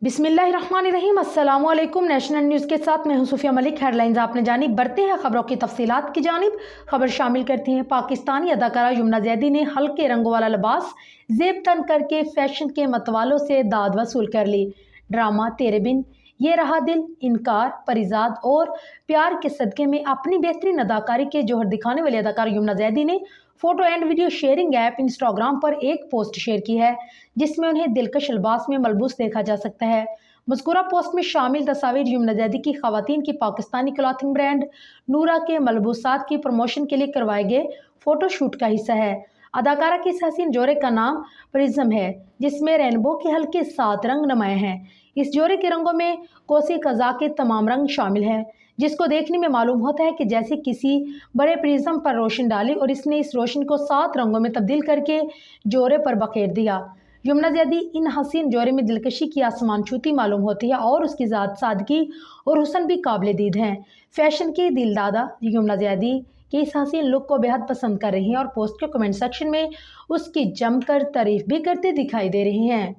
बिस्मिल्लाहिर्रहमानिर्रहीम। अस्सलाम वालेकुम। नेशनल न्यूज़ के साथ मैं हूं सूफिया मलिक। हेडलाइंस आपने जानी, बढ़ते हैं खबरों की तफसीलात की जानिब। खबर शामिल करती हैं, पाकिस्तानी अदाकारा यमुना जैदी ने हल्के रंगों वाला लिबास जेब तन करके फैशन के मतवालों से दाद वसूल कर ली। ड्रामा तेरे बिन, ये रहा दिल, इनकार, परिजाद और प्यार के सदके में अपनी बेहतरीन अदाकारी के जोहर दिखाने वाली अदाकार यमुना जैदी ने photo and video sharing app Instagram पर एक पोस्ट शेयर की है, जिसमें उन्हें दिलकश लिबास में मलबूस देखा जा सकता है। मज़कूरा पोस्ट में शामिल तस्वीर यमुना जैदी की खवातीन की पाकिस्तानी क्लॉथिंग ब्रांड नूरा के मलबूसात की प्रमोशन के लिए करवाए गए फोटो शूट का हिस्सा है। अदाकारा के इस हसीन जोड़े का नाम प्रिज्म है, जिसमें रेनबो के हल्के 7 रंग नुमाया हैं। इस जोड़े के रंगों में कोसी कज़ा के तमाम रंग शामिल हैं, जिसको देखने में मालूम होता है कि जैसे किसी बड़े प्रिज्म पर रोशनी डाली और इसने इस रोशनी को 7 रंगों में तब्दील करके जोड़े पर बखेर दिया। यमुना जैदी इन हसीन जोड़े में दिलकशी की आसमान छूती मालूम होती है और उसकी ज़ात सादगी और हुस्न भी काबिल दीद हैं। फैशन की दिलदादा यमुना जैदी के इस हसीन लुक को बेहद पसंद कर रही हैं और पोस्ट के कमेंट सेक्शन में उसकी जमकर तारीफ भी करते दिखाई दे रही हैं।